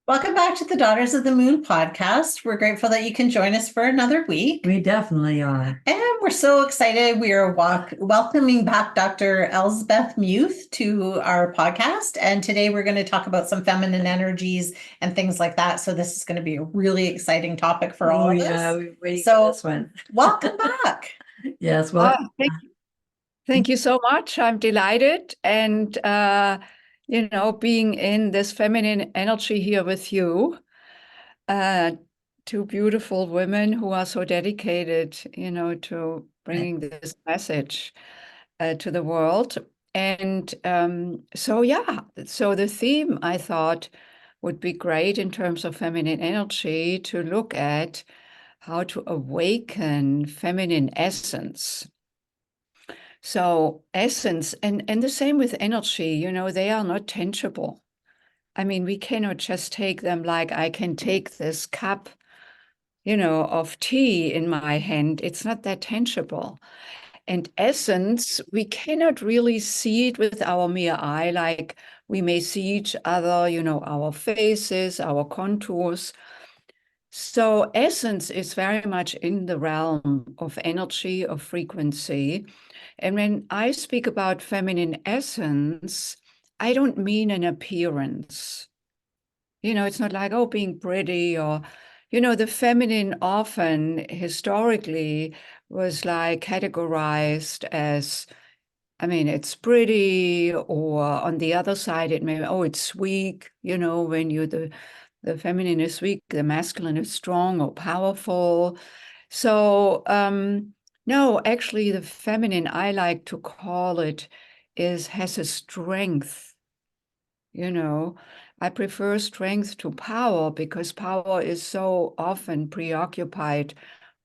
Welcome back to the Daughters of the Moon podcast. We're grateful that you can join us for another week. We definitely are. And we're so excited. We are welcoming back Dr. Elsbeth Meuth to our podcast. And today we're going to talk about some feminine energies and things like that. So this is going to be a really exciting topic for all of us. We're waiting So for this one. welcome back. Yes, well, Thank you so much. I'm delighted. And, being in this feminine energy here with you, two beautiful women who are so dedicated, to bringing this message to the world. And so the theme I thought would be great in terms of feminine energy to look at how to awaken feminine essence. So essence, and the same with energy, they are not tangible. I mean, we cannot just take them like I can take this cup, of tea in my hand. It's not that tangible. And essence, we cannot really see it with our mere eye, like we may see each other, our faces, our contours. So essence is very much in the realm of energy, of frequency. And when I speak about feminine essence, I don't mean an appearance. It's not like, oh, being pretty or, the feminine often historically was like categorized as, it's pretty, or on the other side, it may, oh, it's weak, when the feminine is weak, the masculine is strong or powerful. So, no, actually, the feminine, I like to call it, has a strength. I prefer strength to power because power is so often preoccupied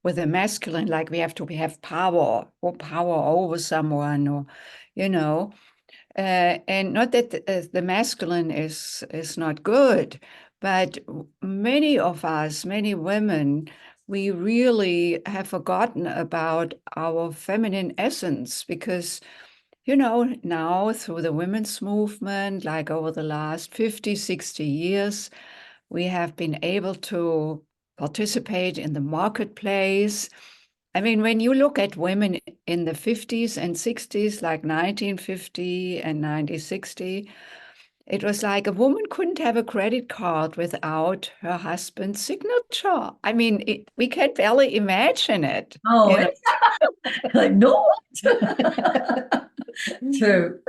with the masculine, like we have power or power over someone, or, and not that the masculine is not good, but many of us, many women, we really have forgotten about our feminine essence because, now through the women's movement, like over the last 50, 60 years, we have been able to participate in the marketplace. I mean, when you look at women in the 50s and 60s, like 1950 and 1960, it was like a woman couldn't have a credit card without her husband's signature. I mean, we can barely imagine it. oh, like, no. True.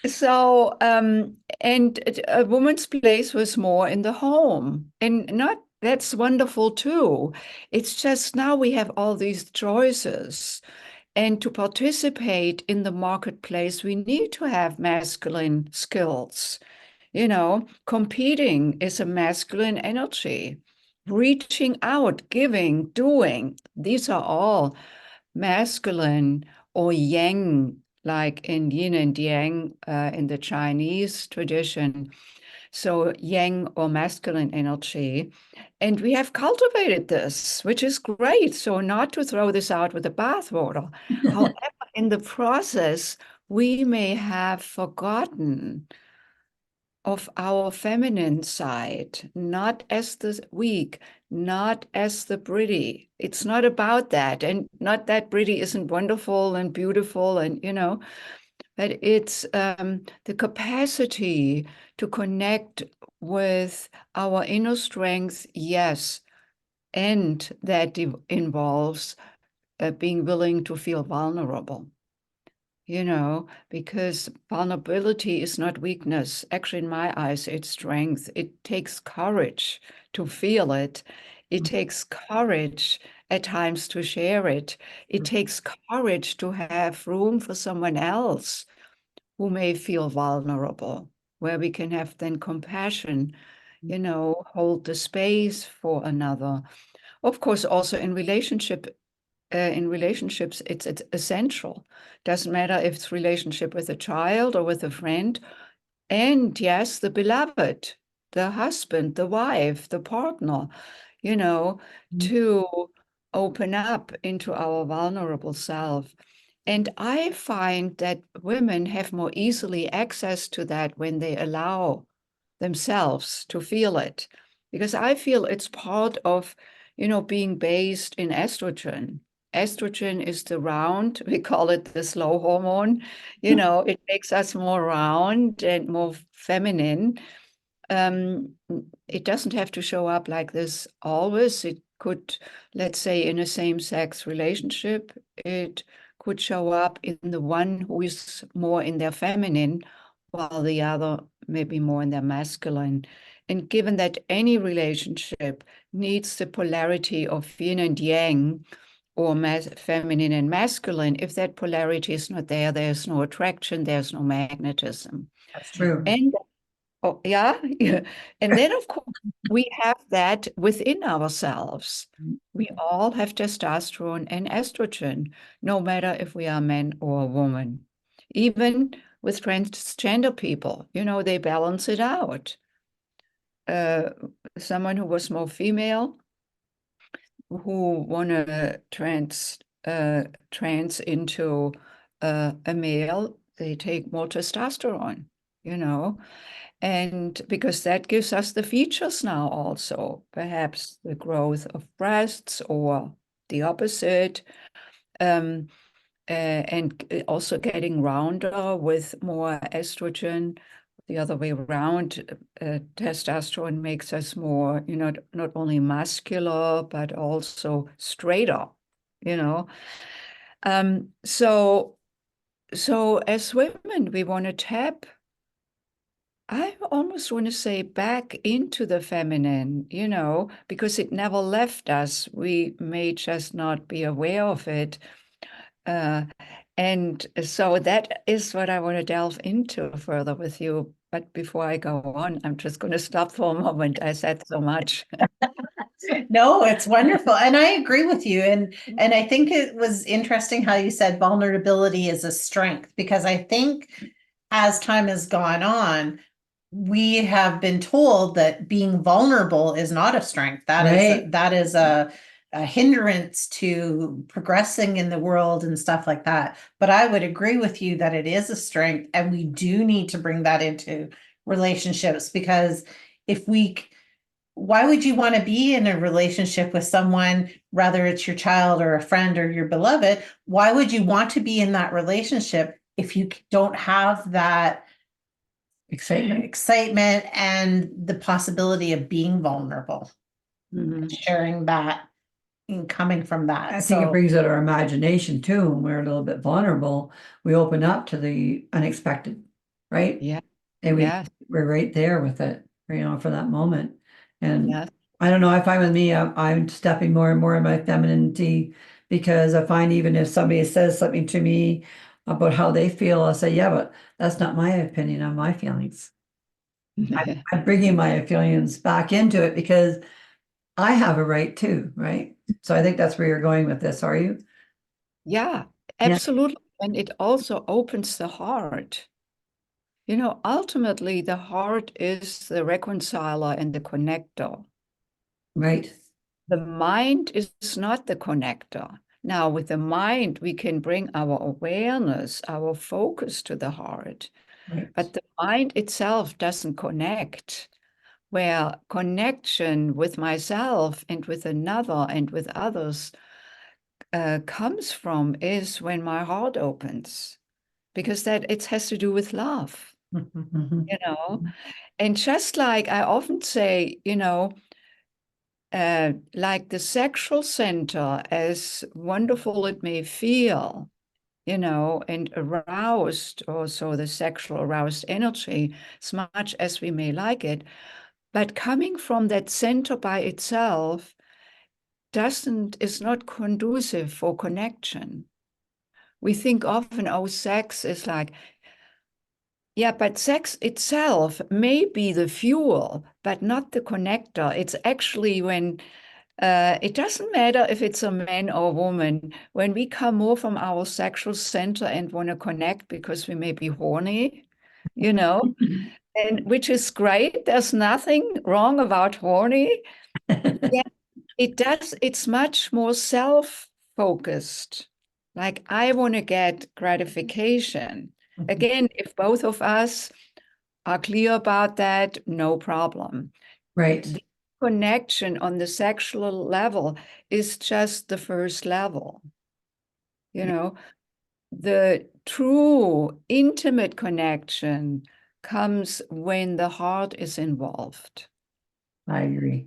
So, and a woman's place was more in the home, and not that's wonderful too. It's just now we have all these choices, and to participate in the marketplace, we need to have masculine skills. Competing is a masculine energy. Reaching out, giving, doing, these are all masculine or yang, like in yin and yang in the Chinese tradition. So yang or masculine energy. And we have cultivated this, which is great. So not to throw this out with the bathwater. However, in the process, we may have forgotten of our feminine side, not as the weak, not as the pretty. It's not about that. And not that pretty isn't wonderful and beautiful and, but it's the capacity to connect with our inner strength, yes. And that involves being willing to feel vulnerable. Because vulnerability is not weakness. Actually, in my eyes, it's strength. It takes courage to feel it. It takes courage at times to share it. It takes courage to have room for someone else who may feel vulnerable, where we can have then compassion, hold the space for another. Of course, also in relationships, it's essential. Doesn't matter if it's relationship with a child or with a friend. And yes, the beloved, the husband, the wife, the partner, to open up into our vulnerable self. And I find that women have more easily access to that when they allow themselves to feel it. Because I feel it's part of, being based in estrogen. Estrogen is the round, we call it the slow hormone. It makes us more round and more feminine. It doesn't have to show up like this always. It could, let's say, in a same-sex relationship, it could show up in the one who is more in their feminine, while the other maybe more in their masculine. And given that any relationship needs the polarity of yin and yang, or feminine and masculine, if that polarity is not there, there's no attraction, there's no magnetism. That's true. And oh, yeah. And then, of course, we have that within ourselves. We all have testosterone and estrogen, no matter if we are men or a woman. Even with transgender people, they balance it out. Someone who was more female, who want to trans into a male, they take more testosterone, and because that gives us the features now also, perhaps the growth of breasts or the opposite, and also getting rounder with more estrogen. The other way around, testosterone makes us more, not only muscular, but also straighter, So as women, we want to tap, I almost want to say, back into the feminine, because it never left us. We may just not be aware of it. And so that is what I want to delve into further with you. But before I go on, I'm just going to stop for a moment. I said so much. No, it's wonderful. And I agree with you. And I think it was interesting how you said vulnerability is a strength, because I think as time has gone on, we have been told that being vulnerable is not a strength. That is a hindrance to progressing in the world and stuff like that. But I would agree with you that it is a strength, and we do need to bring that into relationships, because why would you want to be in a relationship with someone, whether it's your child or a friend or your beloved? Why would you want to be in that relationship if you don't have that excitement and the possibility of being vulnerable, sharing that and coming from that? I think it brings out our imagination too. When we're a little bit vulnerable, we open up to the unexpected, right? Yeah. And we're right there with it, for that moment. And I don't know, I find with me, I'm stepping more and more in my femininity, because I find even if somebody says something to me about how they feel, I'll say, yeah, but that's not my opinion on my feelings. I'm bringing my feelings back into it because I have a right too, right? So I think that's where you're going with this, are you? Yeah, absolutely. Yeah. And it also opens the heart. Ultimately, the heart is the reconciler and the connector. Right. The mind is not the connector. Now, with the mind, we can bring our awareness, our focus to the heart. Right. But the mind itself doesn't connect. Where connection with myself and with another and with others comes from is when my heart opens, because that it has to do with love, And just like I often say, like the sexual center, as wonderful it may feel, and aroused, also the sexual aroused energy, as much as we may like it, but coming from that center by itself is not conducive for connection. We think often, oh, sex is like, yeah, but sex itself may be the fuel, but not the connector. It's actually when it doesn't matter if it's a man or a woman, when we come more from our sexual center and want to connect because we may be horny, and which is great. There's nothing wrong about horny. Yeah, it's much more self-focused. Like, I want to get gratification. Again, if both of us are clear about that, no problem. Right. The connection on the sexual level is just the first level. You know, the true intimate connection comes when the heart is involved. I agree.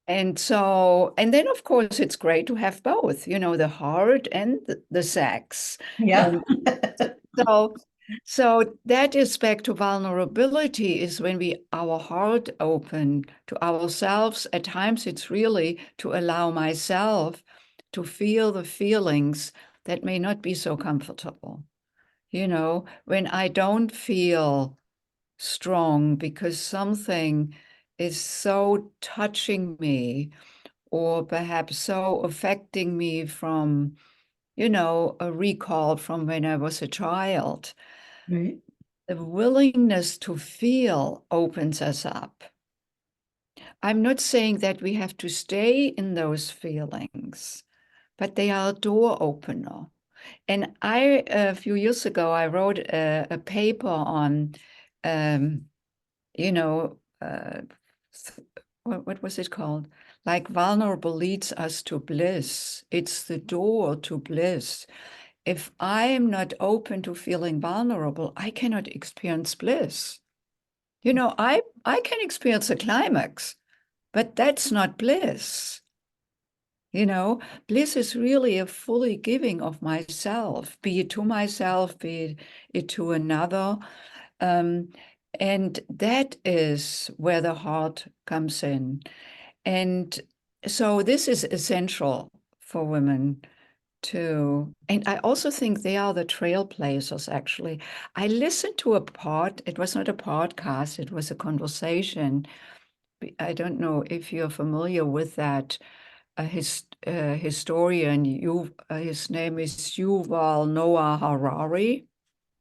And then of course it's great to have both, the heart and the sex. Yeah. And so that is back to vulnerability, is when our heart open to ourselves. At times it's really to allow myself to feel the feelings that may not be so comfortable. When I don't feel strong because something is so touching me, or perhaps so affecting me from, a recall from when I was a child. Right. The willingness to feel opens us up. I'm not saying that we have to stay in those feelings, but they are a door opener. And a few years ago, I wrote a paper on, you know, uh, what was it called? Like, vulnerable leads us to bliss. It's the door to bliss. If I am not open to feeling vulnerable, I cannot experience bliss. I can experience a climax, but that's not bliss. Bliss is really a fully giving of myself, be it to myself, be it to another. And that is where the heart comes in. And so this is essential for women too. And I also think they are the trailblazers, actually. I listened to it was not a podcast, it was a conversation. I don't know if you're familiar with that historian. His name is Yuval Noah Harari.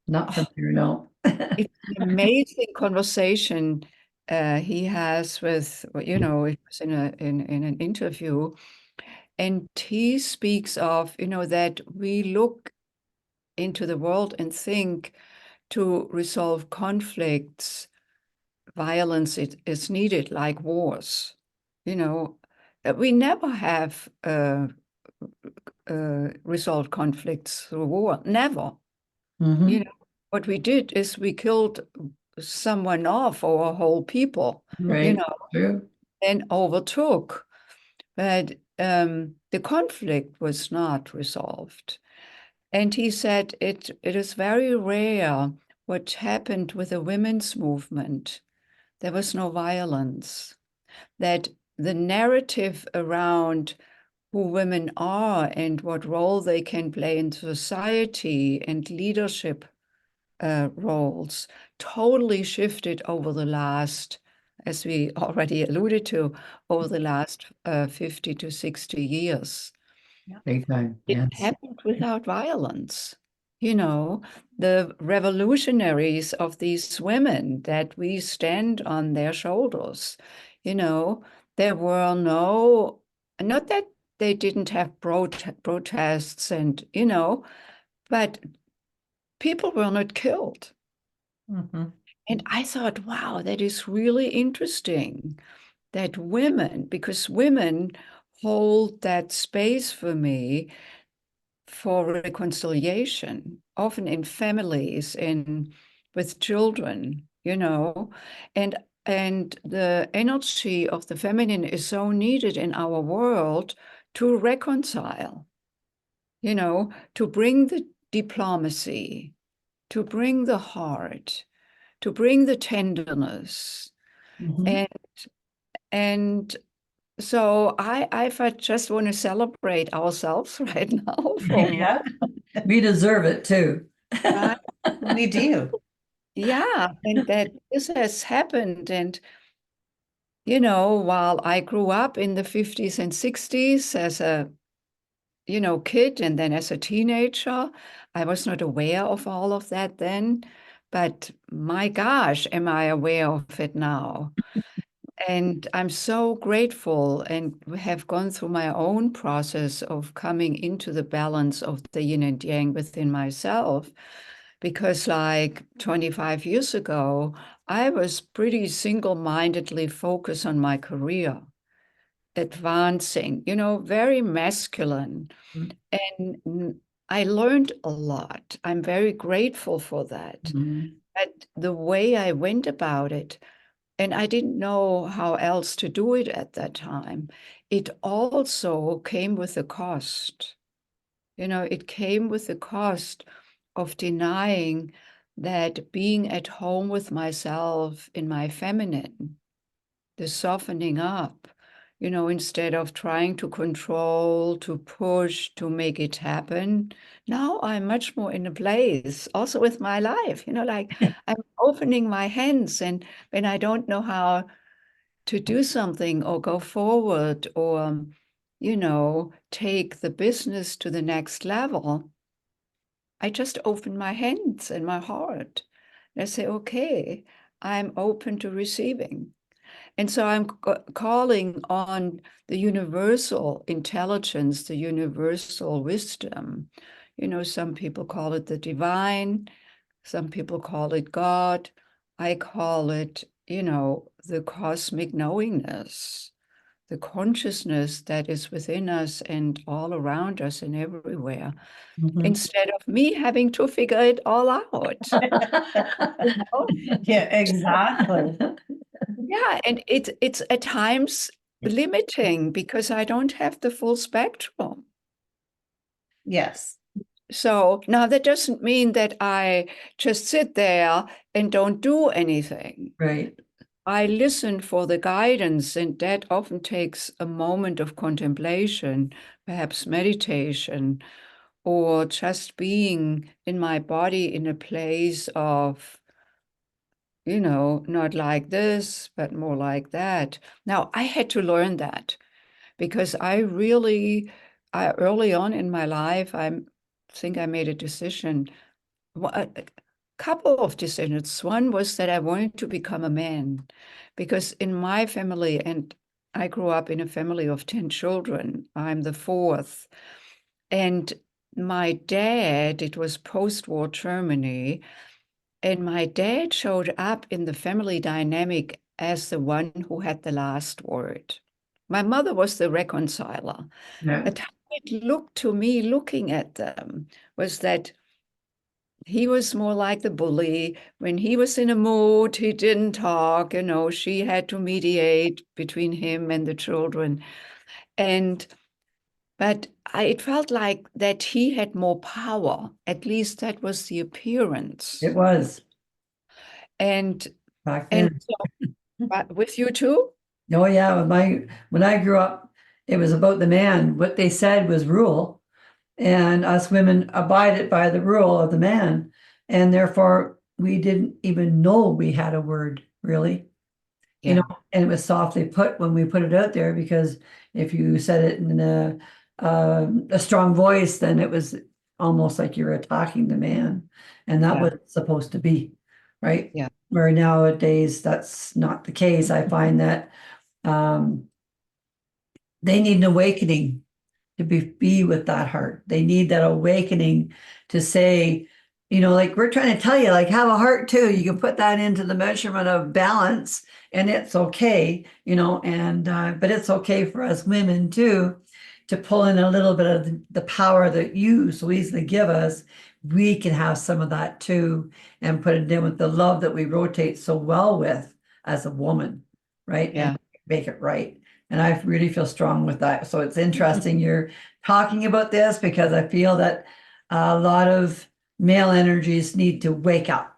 Not familiar, no. It's an amazing conversation he has with, it was in an interview, and he speaks of, that we look into the world and think to resolve conflicts, violence is needed, like wars. We never have resolved conflicts through war, never. Mhm. What we did is we killed someone off, or a whole people, Right. True. and overtook. But the conflict was not resolved. And he said it is very rare what happened with the women's movement. There was no violence. That the narrative around who women are and what role they can play in society and leadership roles totally shifted over the last, as we already alluded to, over the last 50 to 60 years. Big time. It Yes. happened without violence. The revolutionaries of these women, that we stand on their shoulders, there were not that they didn't have protests and, but people were not killed. Mm-hmm. And I thought, wow, that is really interesting that because women hold that space for me for reconciliation, often in families and with children, and the energy of the feminine is so needed in our world to reconcile, to bring the diplomacy, to bring the heart, to bring the tenderness. Mhm. And so I just want to celebrate ourselves right now for Yeah. We deserve it too. right. We do. Yeah, and that this has happened. And while I grew up in the 50s and 60s as a kid, and then as a teenager, I was not aware of all of that then. But my gosh, am I aware of it now? And I'm so grateful, and have gone through my own process of coming into the balance of the yin and yang within myself, because like 25 years ago, I was pretty single-mindedly focused on my career, advancing, very masculine. Mhm. And I learned a lot. I'm very grateful for that. Mhm. But the way I went about it, and I didn't know how else to do it at that time, it also came with a cost. It came with the cost of denying that being at home with myself in my feminine, the softening up, instead of trying to control, to push, to make it happen. Now I'm much more in a place, also with my life, like I'm opening my hands. And when I don't know how to do something or go forward or, take the business to the next level, I just open my hands and my heart. And I say, okay, I'm open to receiving. And so I'm calling on the universal intelligence, the universal wisdom. Some people call it the divine, some people call it God. I call it, the cosmic knowingness, the consciousness that is within us and all around us and everywhere, Mhm. instead of me having to figure it all out. Yeah, exactly. Yeah, and it's at times limiting because I don't have the full spectrum. Yes. So now that doesn't mean that I just sit there and don't do anything. Right. I listen for the guidance, and that often takes a moment of contemplation, perhaps meditation, or just being in my body in a place of, not like this, but more like that. Now, I had to learn that because early on in my life, I think I made a decision, a couple of decisions. One was that I wanted to become a man because in my family, and I grew up in a family of 10 children, I'm the fourth. And my dad, it was post-war Germany, and my dad showed up in the family dynamic as the one who had the last word. My mother was the reconciler. Yeah. But how it looked to me looking at them was that he was more like the bully. When he was in a mood, he didn't talk, she had to mediate between him and the children. But it felt like that he had more power. At least that was the appearance. It was And back and then. so, but with you too? Oh yeah, when I grew up, it was about the man. What they said was rule, and us women abided by the rule of the man, and therefore we didn't even know we had a word, really. Yeah. And it was softly put when we put it out there, because if you said it in a strong voice, then it was almost like you were attacking the man, and that Yeah. was supposed to be, right? Yeah. Where nowadays that's not the case. I find that um, they need an awakening to be with that heart. They need that awakening to say, like we're trying to tell you, like have a heart too. You can put that into the measurement of balance, and it's okay, and but it's okay for us women too to pull in a little bit of the power that you so easily give us. We can have some of that too, and put it in with the love that we rotate so well with as a woman, right? Yeah. And make it right. And I really feel strong with that. So it's interesting you're talking about this, because I feel that a lot of male energies need to wake up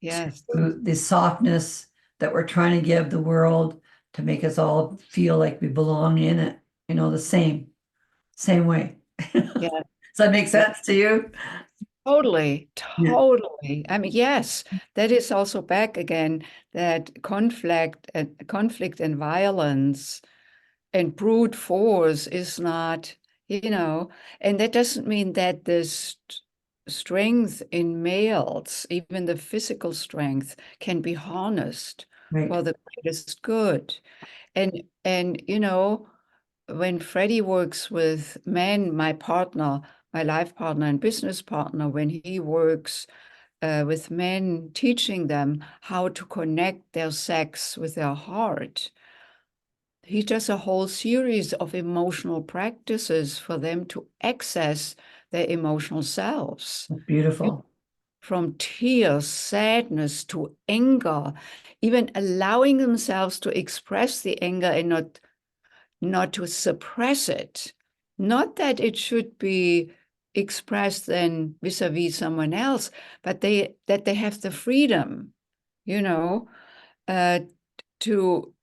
Yes. to the softness that we're trying to give the world to make us all feel like we belong in it, the same way. Yeah. Does that make sense to you? Totally. Yeah. Totally. I mean, yes, that is also back again, that conflict and violence and brute force is not, and that doesn't mean that the strength in males, even the physical strength, can be harnessed Right. for the greatest good. And when Freddie works with men, my partner, my life partner and business partner, when he works with men, teaching them how to connect their sex with their heart. He does a whole series of emotional practices for them to access their emotional selves. Beautiful. From tears, sadness to anger, even allowing themselves to express the anger and not to suppress it. Not that it should be expressed then vis-a-vis someone else, but that they have the freedom, uh, to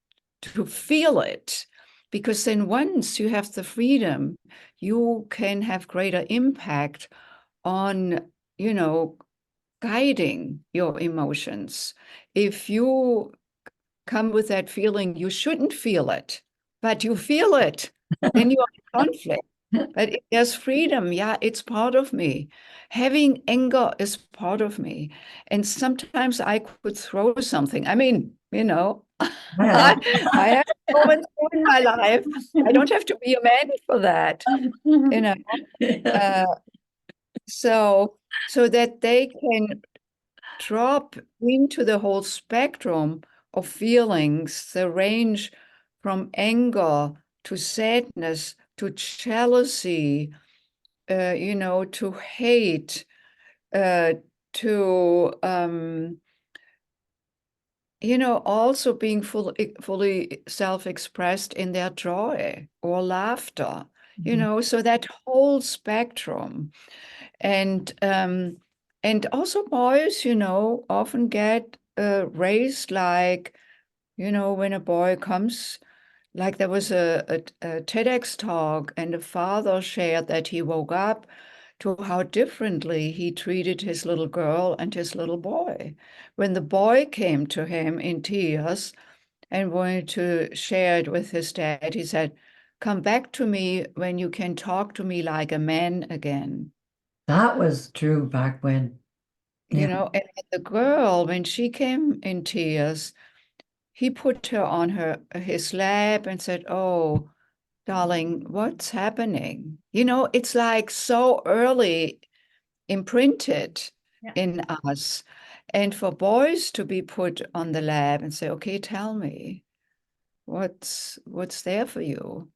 feel it. Because then once you have the freedom, you can have greater impact on, guiding your emotions. If you come with that feeling, you shouldn't feel it, but you feel it, then you are in conflict. But if there's freedom, yeah, it's part of me. Having anger is part of me. And sometimes I could throw something. I mean, Yeah. I have moments in my life. I don't have to be a man for that, you know. Yeah. So that they can drop into the whole spectrum of feelings, the range from anger to sadness to jealousy, to hate, to also being fully self-expressed in their joy or laughter, so that whole spectrum. And also boys, often get raised like, when a boy comes, like there was a TEDx talk, and the father shared that he woke up to how differently he treated his little girl and his little boy. When the boy came to him in tears and wanted to share it with his dad, he said, "Come back to me when you can talk to me like a man again." That was true back when. Yeah. And the girl, when she came in tears, he put her on his lap and said, "Oh, darling, what's happening?" It's like so early imprinted in us. And for boys to be put on the lab and say, "Okay, tell me, what's there for you?"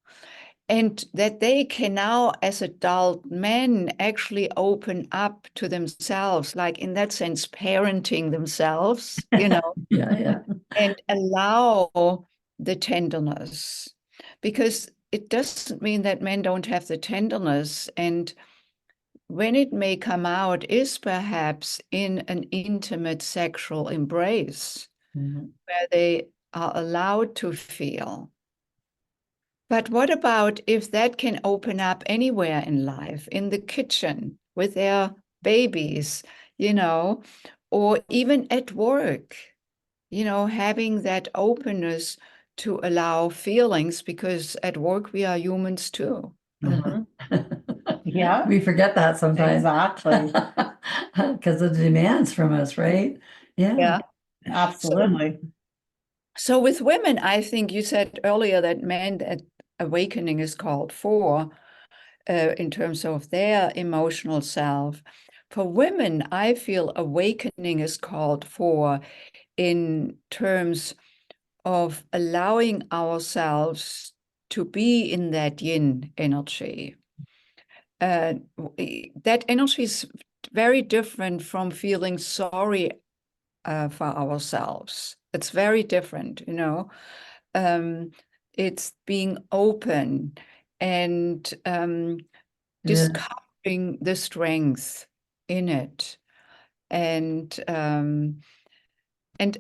And that they can now, as adult men, actually open up to themselves, like in that sense, parenting themselves, Yeah. and allow the tenderness. Because it doesn't mean that men don't have the tenderness. And when it may come out is perhaps in an intimate sexual embrace where they are allowed to feel. But what about if that can open up anywhere in life, in the kitchen with their babies, or even at work, having that openness to allow feelings, because at work we are humans too. Yeah. We forget that sometimes. Exactly. Because of the demands from us, right? Yeah. Absolutely. So with women, I think you said earlier that that awakening is called for, in terms of their emotional self. For women, I feel awakening is called for in terms of allowing ourselves to be in that yin energy. That energy is very different from feeling sorry for ourselves. It's very different, It's being open and discovering the strength in it. And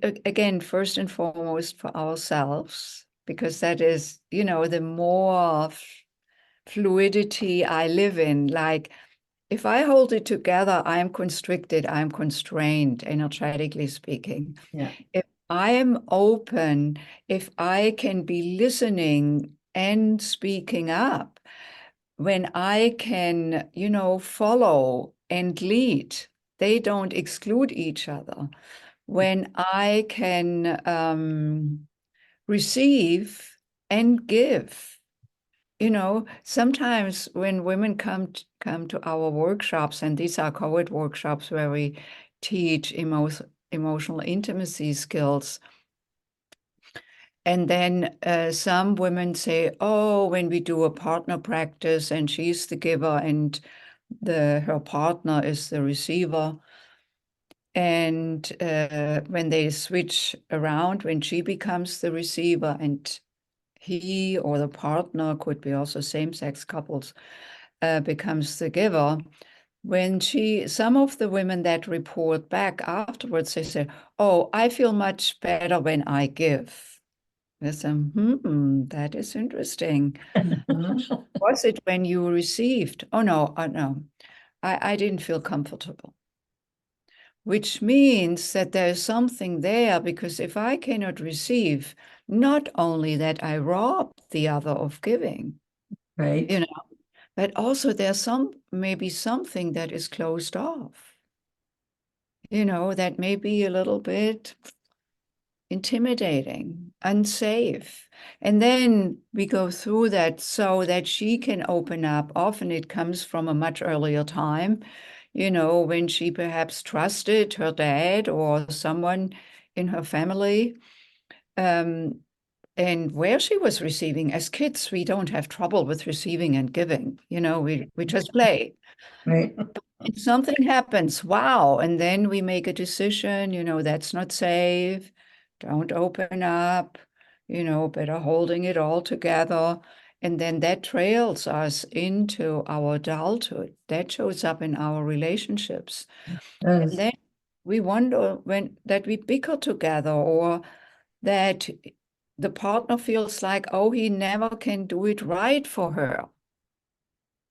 again, first and foremost for ourselves, because that is, the more fluidity I live in, like if I hold it together, I am constricted, I'm constrained, energetically speaking. Yeah. If I am open, if I can be listening and speaking up, when I can, follow and lead, they don't exclude each other. When I can receive and give, sometimes when women come to our workshops, and these are co-ed workshops where we teach emotional intimacy skills. And then some women say, oh, when we do a partner practice and she's the giver and her partner is the receiver. And when they switch around, when she becomes the receiver and he or the partner, could be also same-sex couples, becomes the giver, some of the women that report back afterwards, they say, oh, I feel much better when I give. I said, that is interesting. Was it when you received? Oh, no, no, I didn't feel comfortable. Which means that there's something there, because if I cannot receive, not only that I rob the other of giving, Right. you know, but also there's maybe something that is closed off, that may be a little bit intimidating, unsafe. And then we go through that so that she can open up. Often it comes from a much earlier time, when she perhaps trusted her dad or someone in her family, and where she was receiving. As kids, we don't have trouble with receiving and giving. We just play. Right. And something happens, wow, and then we make a decision, that's not safe, don't open up, better holding it all together. And then that trails us into our adulthood. That shows up in our relationships. And then we wonder that we bicker together, or that the partner feels like, oh, he never can do it right for her.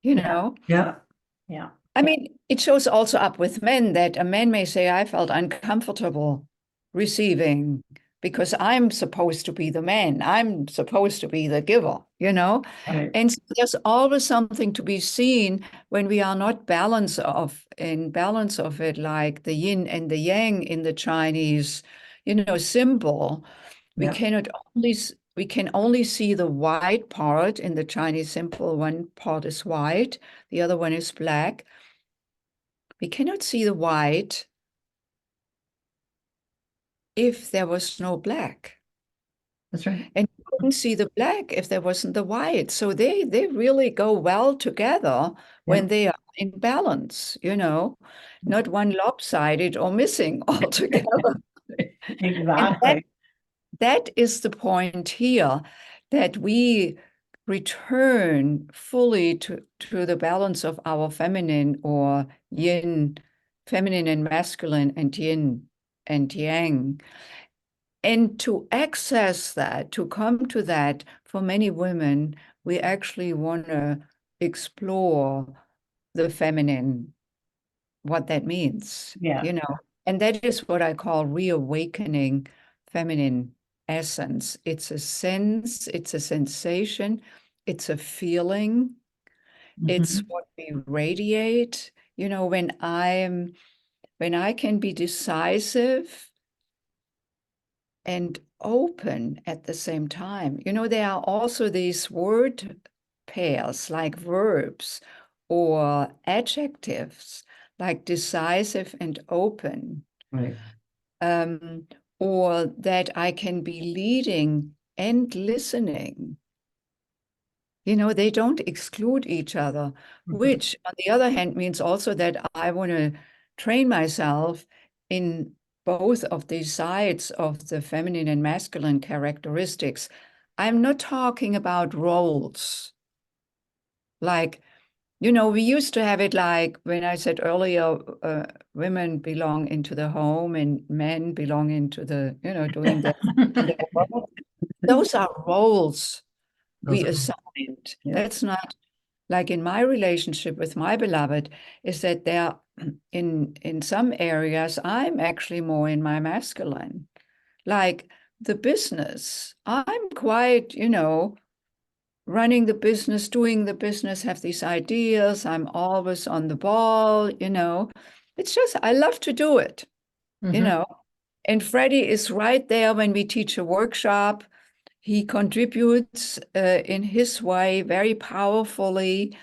Yeah. Yeah. I mean, it shows also up with men, that a man may say, I felt uncomfortable receiving because I'm supposed to be the man. I'm supposed to be the giver, Right. And so there's always something to be seen when we are not in balance of it, like the yin and the yang in the Chinese, symbol. Yeah. We can only see the white part in the Chinese symbol. One part is white, the other one is black. We cannot see the white if there was no black. That's right. And you couldn't see the black if there wasn't the white. So they really go well together when they are in balance, not one lopsided or missing altogether. Exactly. And that is the point here, that we return fully to the balance of our feminine or yin, feminine and masculine, and yin and yang. And to access that, to come to that, for many women, we actually want to explore the feminine, what that means, Yeah. And that is what I call reawakening feminine essence. It's a sense, it's a sensation, it's a feeling, it's what we radiate. When I can be decisive and open at the same time. There are also these word pairs like verbs or adjectives like decisive and open. Right. Or that I can be leading and listening. They don't exclude each other, which on the other hand means also that I want to train myself in both of these sides of the feminine and masculine characteristics. I'm not talking about roles. Like, we used to have it like when I said earlier, women belong into the home and men belong into the, doing the work. Those are roles we assigned. That's not like in my relationship with my beloved, is that there in some areas, I'm actually more in my masculine. Like the business, I'm quite, running the business, doing the business, have these ideas. I'm always on the ball, It's just, I love to do it, And Freddie is right there when we teach a workshop. He contributes in his way very powerfully.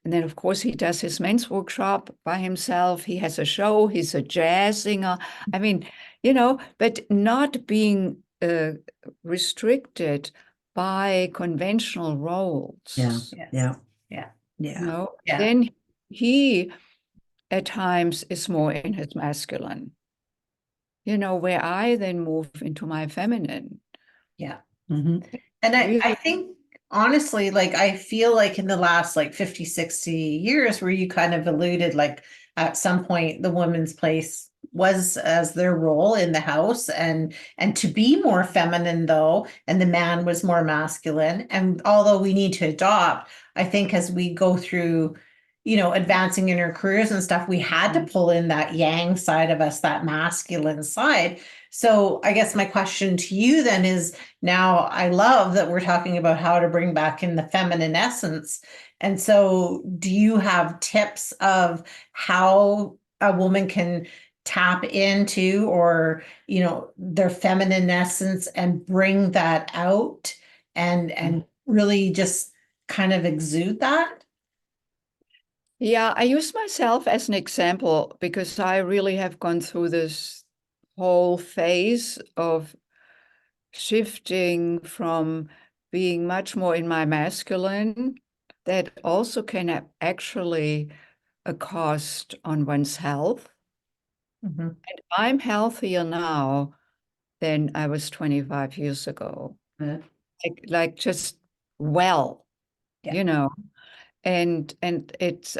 And then, of course, he does his men's workshop by himself. He has a show. He's a jazz singer. I mean, but not being restricted by conventional roles. Yeah. Yes. Yeah. Yeah. Yeah. Yeah. Then he, at times, is more in his masculine, where I then move into my feminine. Yeah. Mm-hmm. And I Really, think honestly, like I feel like in the last like 50, 60 years where you kind of alluded, like at some point the woman's place was as their role in the house and to be more feminine though, and the man was more masculine. And although we need to adopt, I think as we go through, advancing in our careers and stuff, we had to pull in that yang side of us, that masculine side. So I guess my question to you then is, now, I love that we're talking about how to bring back in the feminine essence. And so, do you have tips of how a woman can tap into or, their feminine essence and bring that out and really just kind of exude that? yeah, I use myself as an example because I really have gone through this whole phase of shifting from being much more in my masculine that also can have actually a cost on one's health. Mm-hmm. And I'm healthier now than I was 25 years ago. Yeah. Like just well, Yeah. and it's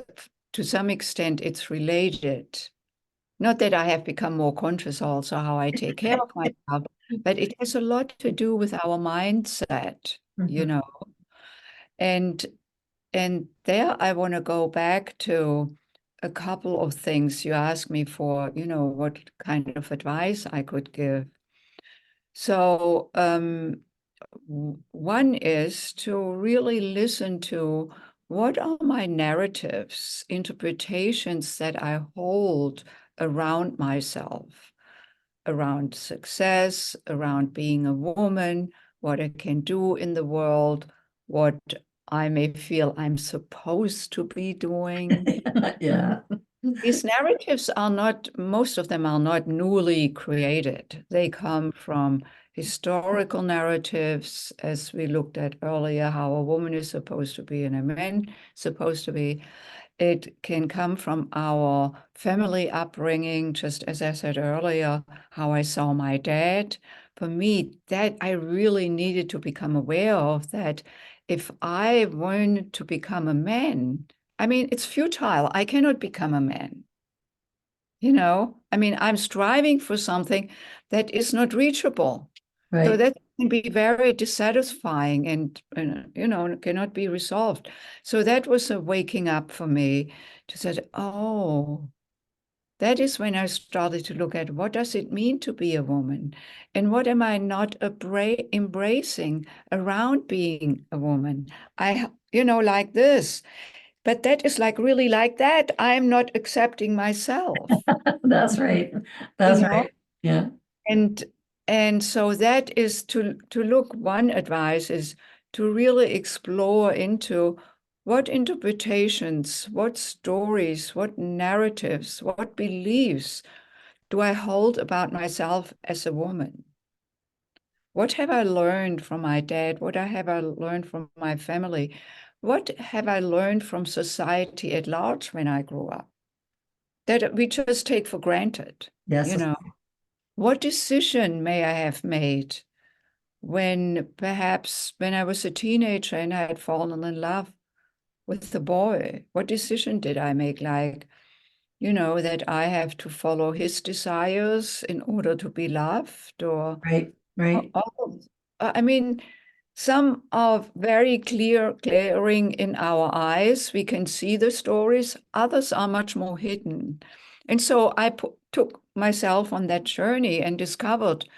to some extent it's related. Not that I have become more conscious also how I take care of myself, but it has a lot to do with our mindset, Mhm. And there I want to go back to a couple of things you asked me for, what kind of advice I could give. So one is to really listen to what are my narratives, interpretations that I hold around myself, around success, around being a woman, what I can do in the world, what I may feel I'm supposed to be doing. Yeah. These narratives are not, most of them are not newly created. They come from historical narratives, as we looked at earlier, how a woman is supposed to be and a man supposed to be. It can come from our family upbringing, just as I said earlier, how I saw my dad. For me, that I really needed to become aware of that if I wanted to become a man, I mean, it's futile. I cannot become a man. I mean, I'm striving for something that is not reachable. So Right. that can be very dissatisfying and cannot be resolved. So that was a waking up for me to say, oh, that is when I started to look at what does it mean to be a woman? And what am I not embracing around being a woman? Like this. But that is like really like that. I'm not accepting myself, That's right. you That's know? right. Yeah. And so that is to look, one advice is to really explore into what interpretations, what stories, what narratives, what beliefs do I hold about myself as a woman? What have I learned from my dad? What have I learned from my family? What have I learned from society at large when I grew up that we just take for granted? Yes. What decision may I have made when perhaps when I was a teenager and I had fallen in love with the boy? What decision did I make? Like, that I have to follow his desires in order to be loved, or Right. Right. I mean, some are very glaring in our eyes. We can see the stories. Others are much more hidden. And so I took myself on that journey and discovered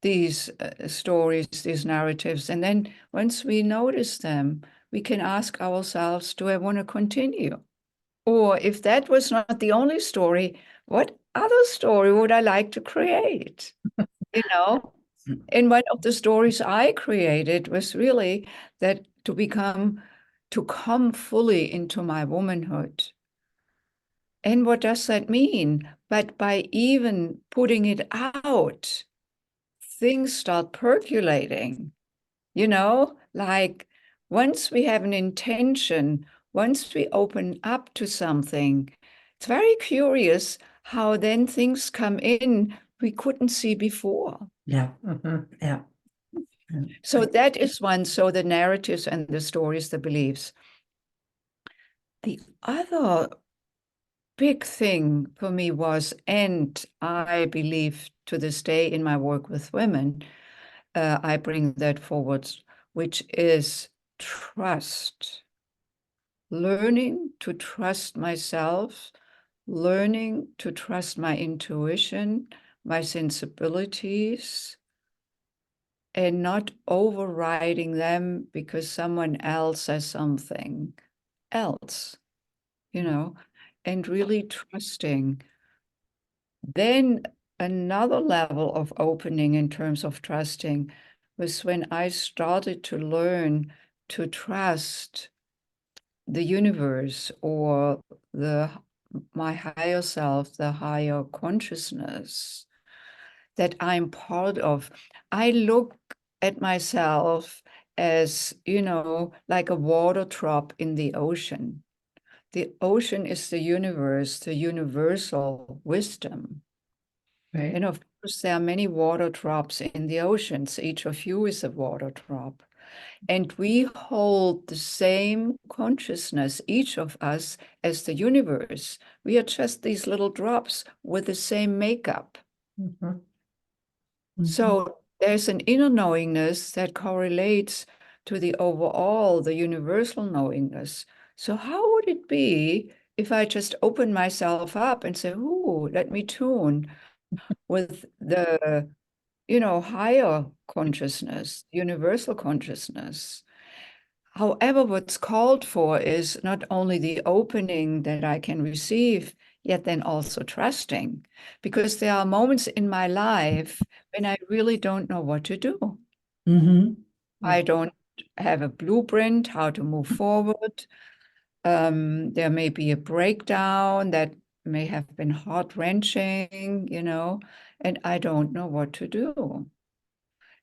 these stories, these narratives. And then once we notice them, we can ask ourselves, do I want to continue? Or if that was not the only story, what other story would I like to create? You know? And one of the stories I created was really that to become to come fully into my womanhood. And what does that mean? But by even putting it out, things start percolating, like once we have an intention, once we open up to something, it's very curious how then things come in we couldn't see before. Yeah. Yeah. So that is one. So the narratives and the stories, the beliefs. The other big thing for me was, and I believe to this day in my work with women, I bring that forward, which is trust. Learning to trust myself, learning to trust my intuition, my sensibilities, and not overriding them because someone else says something else, and really trusting. Then another level of opening in terms of trusting was when I started to learn to trust the universe or my higher self, the higher consciousness that I'm part of. I look at myself as, like a water drop in the ocean. The ocean is the universe, the universal wisdom. Right. And of course, there are many water drops in the oceans. Each of you is a water drop. And we hold the same consciousness, each of us, as the universe. We are just these little drops with the same makeup. So there's an inner knowingness that correlates to the overall, the universal knowingness. So how would it be if I just open myself up and say, ooh, let me tune with the, higher consciousness, universal consciousness? However, what's called for is not only the opening that I can receive, yet then also trusting, because there are moments in my life when I really don't know what to do. I don't have a blueprint how to move forward. There may be a breakdown that may have been heart-wrenching, and I don't know what to do.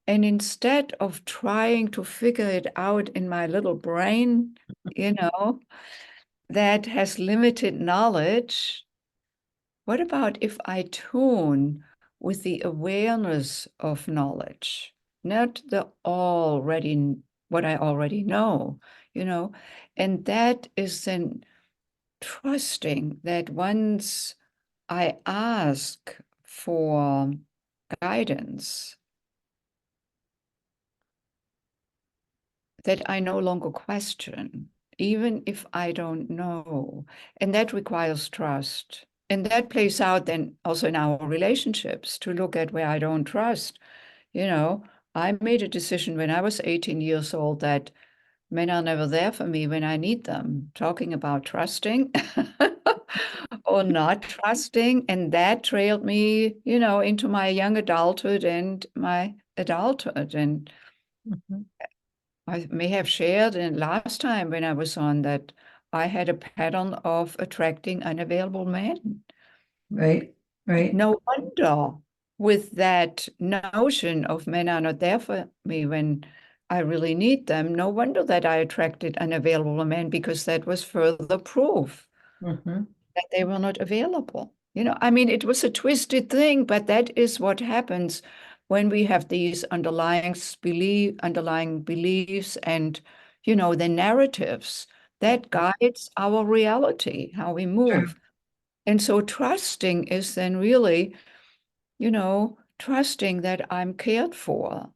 And instead of trying to figure it out in my little brain, that has limited knowledge, what about if I tune with the awareness of knowledge, not what I already know, and that is then trusting that once I ask for guidance, that I no longer question, even if I don't know. And that requires trust. And that plays out then also in our relationships to look at where I don't trust. I made a decision when I was 18 years old that men are never there for me when I need them. Talking about trusting or not trusting. And that trailed me, into my young adulthood and my adulthood. And I may have shared in last time when I was on that I had a pattern of attracting unavailable men. Right. No wonder with that notion of men are not there for me when I really need them, no wonder that I attracted unavailable men, because that was further proof that they were not available. It was a twisted thing, but that is what happens when we have these underlying beliefs and, the narratives that guides our reality, how we move. True. And so trusting is then really, trusting that I'm cared for,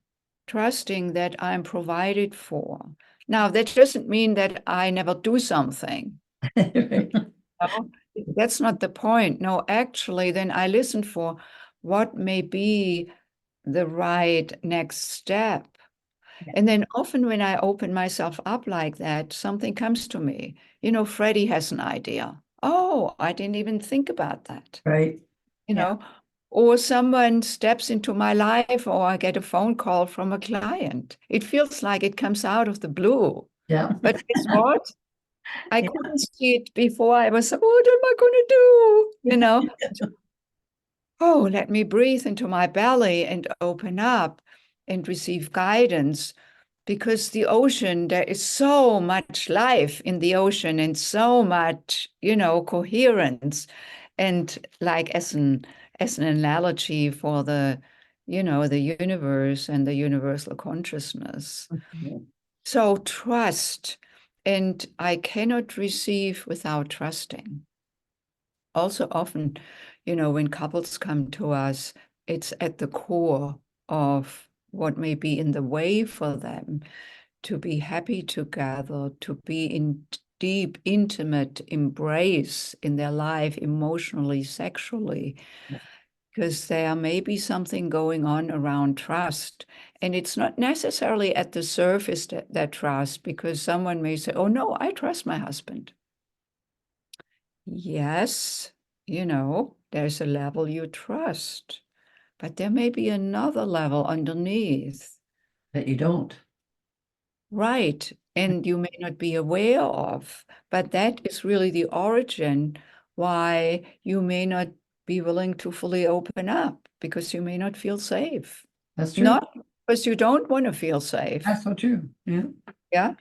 trusting that I'm provided for. Now, that doesn't mean that I never do something. No, that's not the point. No, actually, then I listen for what may be the right next step. And then often when I open myself up like that, something comes to me. Freddie has an idea. Oh, I didn't even think about that. Right. Or someone steps into my life, or I get a phone call from a client. It feels like it comes out of the blue. Yeah. But guess what? I couldn't see it before. I was like, what am I going to do? You know, oh, let me breathe into my belly and open up and receive guidance. Because the ocean, there is so much life in the ocean and so much, coherence. And like as an analogy for the, the universe and the universal consciousness. So trust. And I cannot receive without trusting. Also often, when couples come to us, it's at the core of what may be in the way for them to be happy together, to be in deep, intimate embrace in their life, emotionally, sexually, because there may be something going on around trust. And it's not necessarily at the surface that trust, because someone may say, oh, no, I trust my husband. Yes, there's a level you trust, but there may be another level underneath. That you don't. Right. And you may not be aware of, but that is really the origin why you may not be willing to fully open up, because you may not feel safe. That's true. Not because you don't want to feel safe. That's so true. Yeah. Yeah.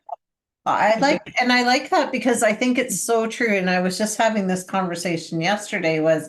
I like that, because I think it's so true. And I was just having this conversation yesterday was,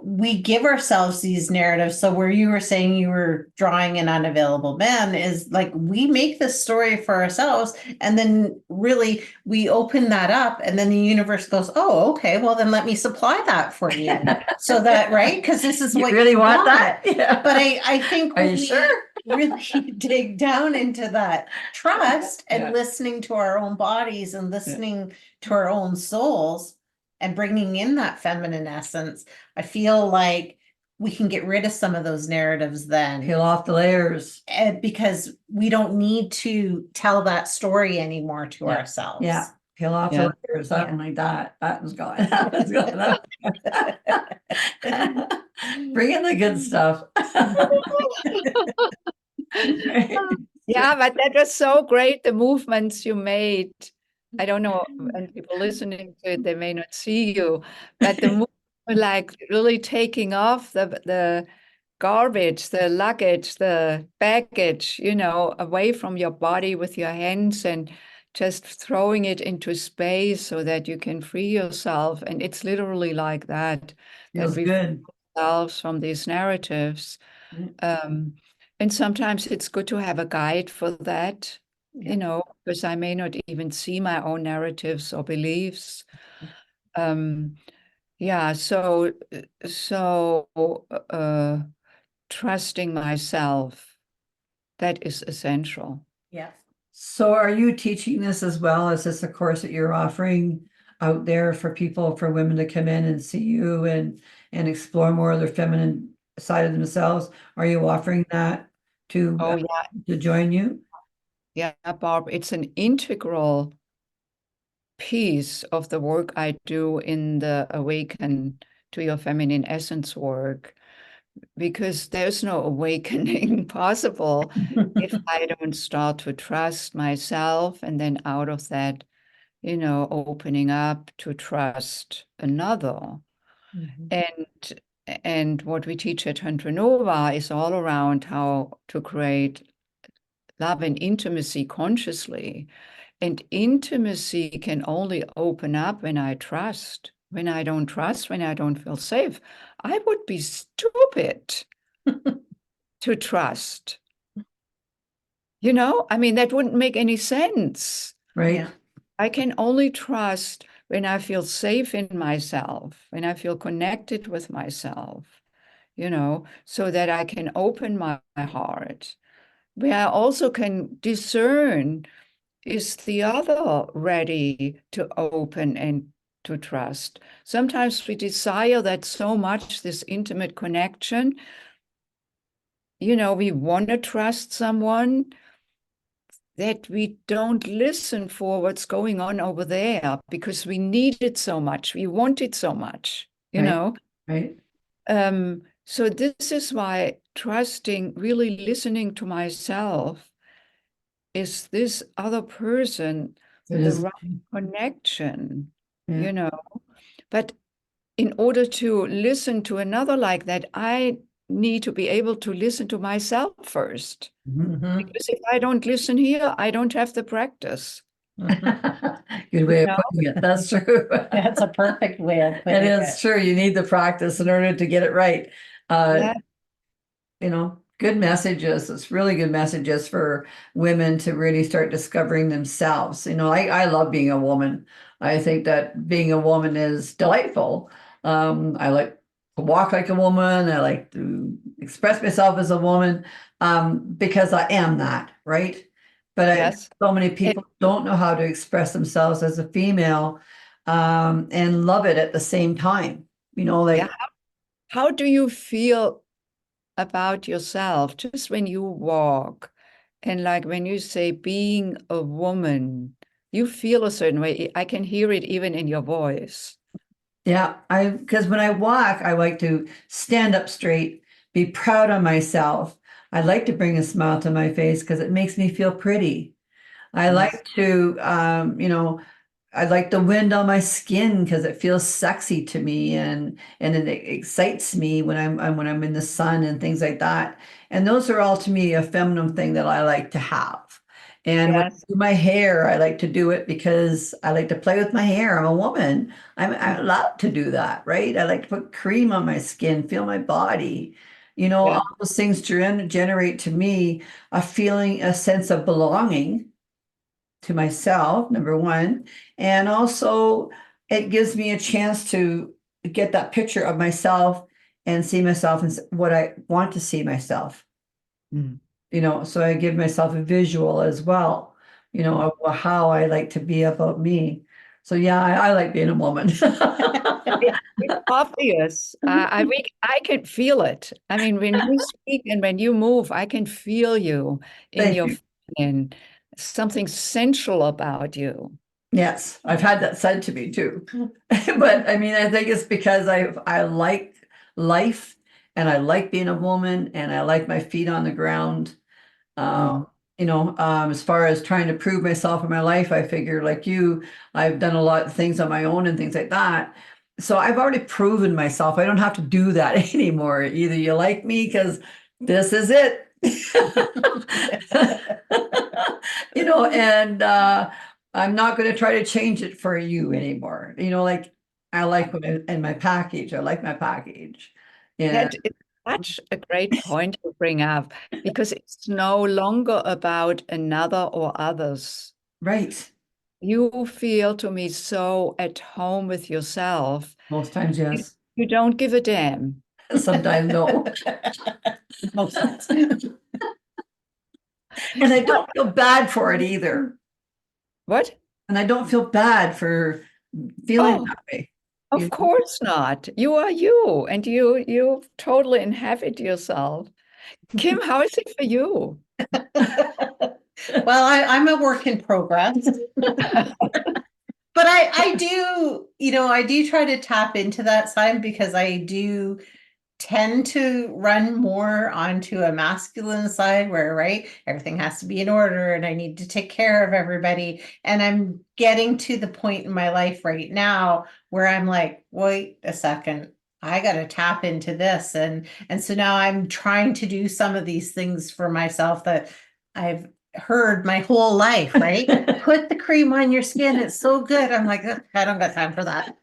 we give ourselves these narratives. So where you were saying you were drawing an unavailable man is like, we make this story for ourselves. And then really we open that up, and then the universe goes, oh, okay, well then let me supply that for you. So that, right? Because this is You what really you want that? Yeah. But I think Are when you we sure? really dig down into that trust and Yeah. listening to our own bodies and listening to our own souls and bringing in that feminine essence, I feel like we can get rid of some of those narratives then. Peel off the layers. Because we don't need to tell that story anymore to ourselves. Yeah. Peel off the layers. I don't like that. That was gone. That was gone. Bring in the good stuff. Yeah, but that was so great, the movements you made. I don't know, when people listening to it, they may not see you, but the movement, like really taking off the garbage, the luggage, the baggage, away from your body with your hands and just throwing it into space so that you can free yourself. And it's literally like that. Feels that we good. free ourselves from these narratives. And sometimes it's good to have a guide for that, because I may not even see my own narratives or beliefs. Yeah, so trusting myself, that is essential. Yeah. So are you teaching this as well? Is this a course that you're offering out there for people, for women to come in and see you and explore more of their feminine side of themselves? Are you offering that to join you? Yeah, Barb, it's an integral piece of the work I do in the Awaken to Your Feminine Essence work, because there's no awakening possible if I don't start to trust myself, and then out of that, opening up to trust another. And what we teach at Tantra Nova is all around how to create love and intimacy consciously. And intimacy can only open up when I trust. When I don't trust, when I don't feel safe, I would be stupid to trust. That wouldn't make any sense. Right. Yeah. I can only trust when I feel safe in myself, when I feel connected with myself, so that I can open my heart, where I also can discern, is the other ready to open and to trust? Sometimes we desire that so much, this intimate connection. We want to trust someone, that we don't listen for what's going on over there, because we need it so much. We want it so much, Right. So this is why trusting, really listening to myself, is this other person It the is. right connection, Yeah. you know? But in order to listen to another like that, I need to be able to listen to myself first. Mhm. Because if I don't listen here, I don't have the practice. Good way of No. putting it. That's true. That's a perfect way of It putting is true. You need the practice in order to get it right. Yeah. You know, good messages. It's really good messages for women to really start discovering themselves. You know, I love being a woman. I think that being a woman is delightful. I like to walk like a woman. I like to express myself as a woman, because I am that, right? But Yes. so many people don't know how to express themselves as a female, and love it at the same time. You know, like, Yeah. How do you feel about yourself just when you walk? And like when you say being a woman, you feel a certain way. I can hear it even in your voice. yeah, because when I walk, I like to stand up straight, be proud of myself. I like to bring a smile to my face because it makes me feel pretty. I Yes. like to, I like the wind on my skin because it feels sexy to me, and it excites me when when I'm in the sun and things like that. And those are all to me a feminine thing that I like to have. And when I Yes. do my hair, I like to do it because I like to play with my hair. I'm a woman. I'm allowed to do that, right? I like to put cream on my skin, feel my body. You know, Yeah. all those things generate to me a feeling, a sense of belonging to myself, number one. And also, it gives me a chance to get that picture of myself and see myself and what I want to see myself. Mm. You know, so I give myself a visual as well, you know, of how I like to be about me. So yeah, I like being a woman. It's obvious. I can feel it. I mean, when you speak and when you move, I can feel you in Thank your you. in something sensual about you. Yes, I've had that said to me too. But I mean, I think it's because I like life, and I like being a woman, and I like my feet on the ground. Mm. You know, as far as trying to prove myself in my life, I figure like you, I've done a lot of things on my own and things like that. So I've already proven myself. I don't have to do that anymore. Either you like me because this is it. You know, and I'm not going to try to change it for you anymore. You know, like I like what in my package. I like my package. And That is such a great point to bring up because it's no longer about another or others. right. You feel to me so at home with yourself. Most times, You, yes. you don't give a damn. Sometimes, no. Most times. And I don't feel bad for it either. What? And I don't feel bad for feeling Oh, that way. of You know? course not. You are you, and you totally inhabit yourself. Kim, how is it for you? Well, I'm a work in progress. But I do, I do try to tap into that side because I do tend to run more onto a masculine side where, right, everything has to be in order and I need to take care of everybody. And I'm getting to the point in my life right now where I'm like, wait a second, I got to tap into this. And so now I'm trying to do some of these things for myself that I've heard my whole life, right? Put the cream on your skin. It's so good. I'm like, "Ugh, I don't got time for that."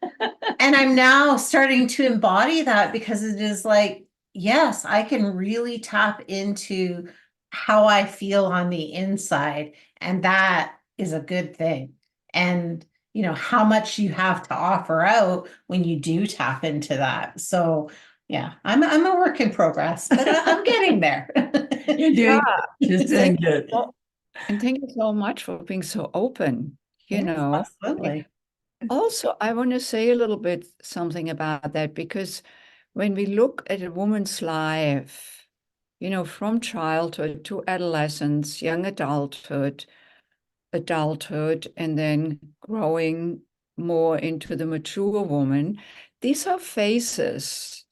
And I'm now starting to embody that because it is like, yes, I can really tap into how I feel on the inside. And that is a good thing. And, how much you have to offer out when you do tap into that. So, yeah, I'm a work in progress, but I'm getting there. You're Yeah, just doing thank you good. and thank you so much for being so open, Yes, absolutely. Also, I want to say a little bit something about that because when we look at a woman's life, from childhood to adolescence, young adulthood, and then growing more into the mature woman, these are phases.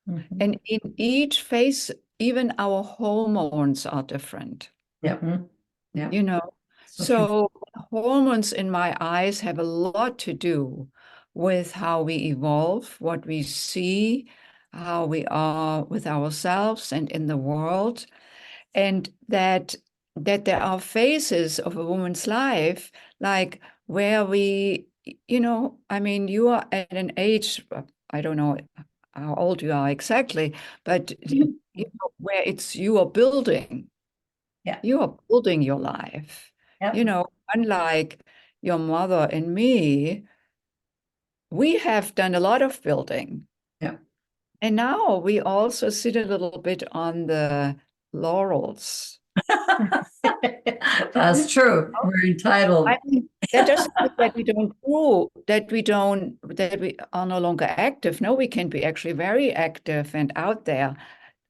Mhm. And in each phase, even our hormones are different. Yep. Yeah. you know. So true. So hormones in my eyes have a lot to do with how we evolve, what we see, how we are with ourselves and in the world, and that there are phases of a woman's life, like where we, I mean, you are at an age, I don't know how old you are exactly, but where you are building. Yeah. You are building your life. Yep. Unlike your mother and me, we have done a lot of building. Yeah. And now we also sit a little bit on the laurels. That's true. We're entitled. I mean, that doesn't mean that we don't do, that we are no longer active. No, we can be actually very active and out there.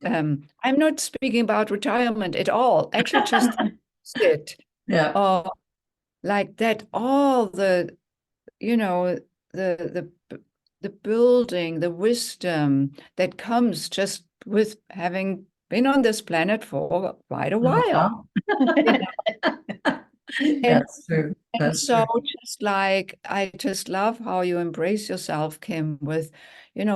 I'm not speaking about retirement at all. Actually, just sit. Yeah. Like that, all the, the the building, the wisdom that comes just with having been on this planet for quite a while. And That's true. That's so true. just like, I just love how you embrace yourself, Kim, with,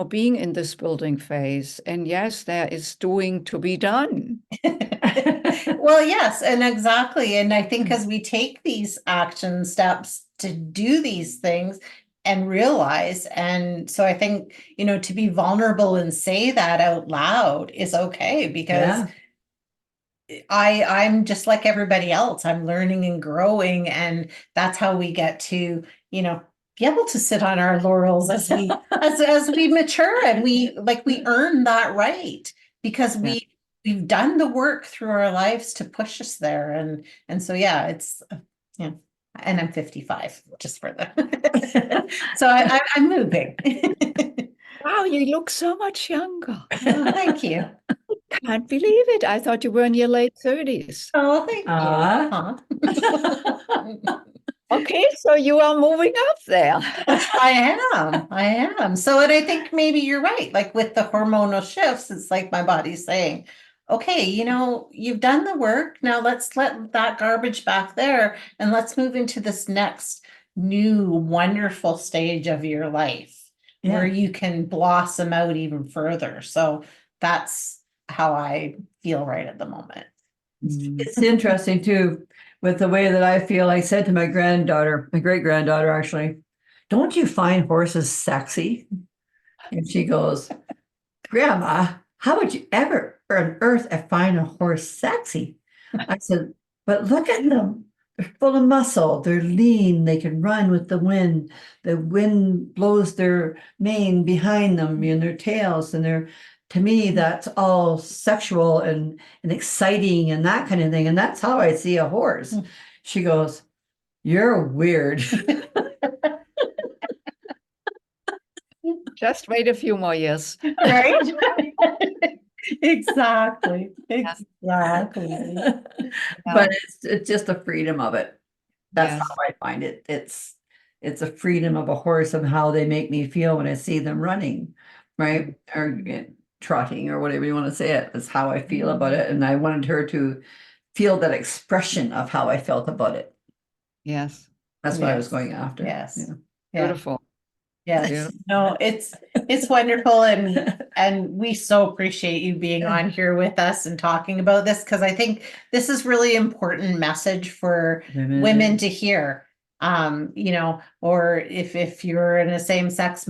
being in this building phase. And yes, there is doing to be done. Well, yes, and exactly. And I think as we take these action steps to do these things and realize, and so I think, to be vulnerable and say that out loud is okay, because I'm just like everybody else. I'm learning and growing, and that's how we get to, be able to sit on our laurels as we as we mature, and we earn that right, because we've done the work through our lives to push us there. And so yeah, it's and I'm 55, just for the so I'm moving. Wow, you look so much younger. Oh, thank you. Can't believe it. I thought you were in your late 30s. Oh, thank you. Aw. Okay, so you are moving up there. I am. So, and I think maybe you're right. Like with the hormonal shifts, it's like my body's saying, okay, you've done the work. Now let's let that garbage back there and let's move into this next new wonderful stage of your life where Yeah. you can blossom out even further. So that's how I feel right at the moment. It's interesting too, with the way that I feel. I said to my granddaughter, my great granddaughter, actually, don't you find horses sexy? And she goes, Grandma, how would you ever on earth find a horse sexy? I said, but look at them. They're full of muscle. They're lean. They can run with the wind. The wind blows their mane behind them and their tails. And to me, that's all sexual and exciting and that kind of thing. And that's how I see a horse. She goes, you're weird. Just wait a few more years. Right? Exactly. Exactly. But it's just the freedom of it. That's Yes. how I find it. It's a freedom of a horse and how they make me feel when I see them running, right? Or trotting or whatever you want to say it. That's how I feel about it. And I wanted her to feel that expression of how I felt about it. Yes. That's what I was Yes. going after. Yes. Yeah. Yeah. Beautiful. Yes. Beautiful. No, it's wonderful, and we so appreciate you being on here with us and talking about this, because I think this is really important message for women to hear. Or if you're in a same-sex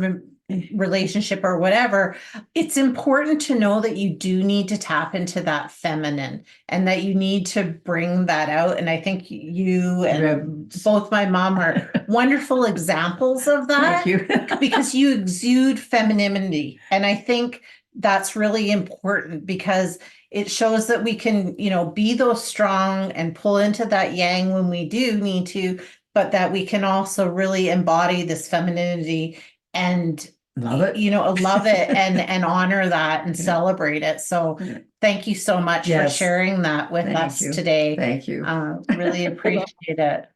relationship or whatever, it's important to know that you do need to tap into that feminine and that you need to bring that out. And I think you and both my mom are wonderful examples of that. Thank you. Because you exude femininity. And I think that's really important, because it shows that we can, be those strong and pull into that yang when we do need to, but that we can also really embody this femininity and love it, love it and honor that and celebrate it. So thank you so much for sharing that with us today. Thank you. Really appreciate it.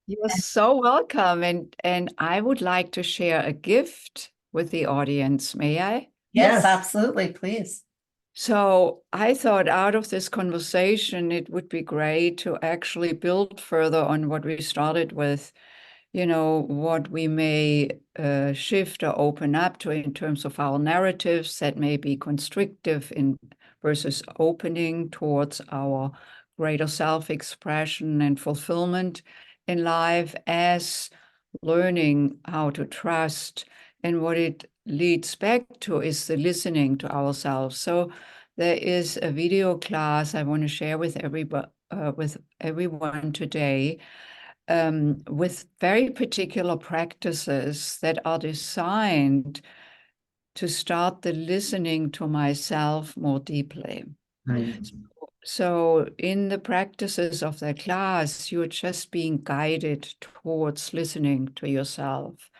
You're so welcome. And I would like to share a gift with the audience. May I? Yes, absolutely. Please. So I thought out of this conversation, it would be great to actually build further on what we started with, what we may shift or open up to in terms of our narratives that may be constrictive versus opening towards our greater self-expression and fulfillment in life, as learning how to trust. And what it leads back to is the listening to ourselves. So there is a video class I want to share with everyone today, with very particular practices that are designed to start the listening to myself more deeply. Right. So in the practices of the class, you're just being guided towards listening to yourself.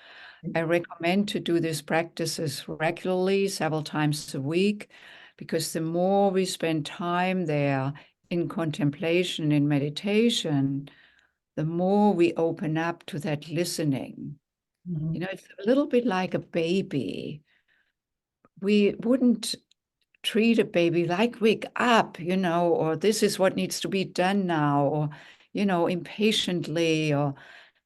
I recommend to do these practices regularly, several times a week, because the more we spend time there in contemplation, in meditation, the more we open up to that listening. It's a little bit like a baby. We wouldn't treat a baby like wake up, or this is what needs to be done now, or, impatiently, or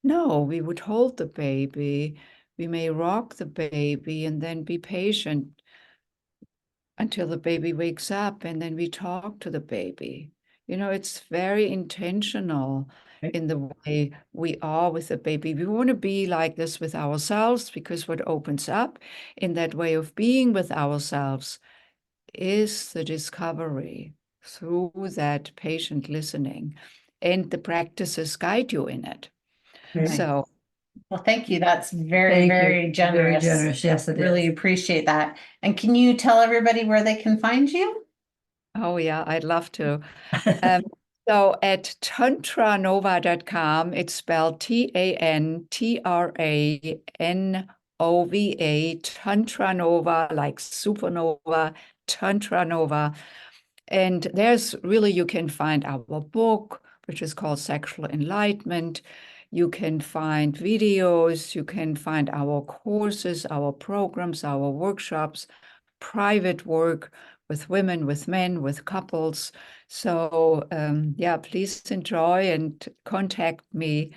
no, we would hold the baby. We may rock the baby and then be patient until the baby wakes up, and then we talk to the baby. It's very intentional in the way we are with the baby. We want to be like this with ourselves, because what opens up in that way of being with ourselves is the discovery through that patient listening, and the practices guide you in it. Right. So, well, thank you. That's very, Thank you. very generous. Very generous. Yes, it Really is. appreciate that. And can you tell everybody where they can find you? oh yeah, I'd love to. So at tantranova.com, it's spelled Tantranova, Tantranova, like supernova, Tantranova. And there's really, you can find our book, which is called Sexual Enlightenment. You can find videos, you can find our courses, our programs, our workshops, private work with women, with men, with couples. So please enjoy and contact me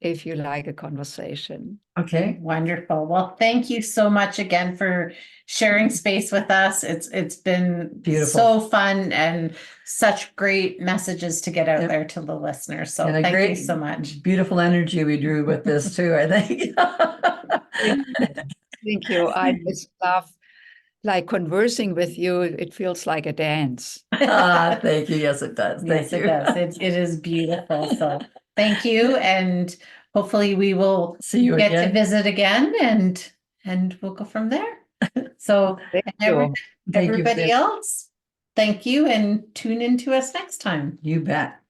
if you like a conversation. Okay. Wonderful. Well, thank you so much again for sharing space with us. It's been Beautiful. so fun and such great messages to get out Yep. there to the listeners. So And a thank you great, so much. beautiful energy we drew with this too, I think. Thank you. I just love conversing with you. It feels like a dance. Thank you. Yes, it does. Yes, Thank it you. does. It is beautiful. So thank you. And hopefully we will See you get to again. visit again and we'll go from there. So Thank and you. Thank you. everybody else, thank you and tune in to us next time. You bet.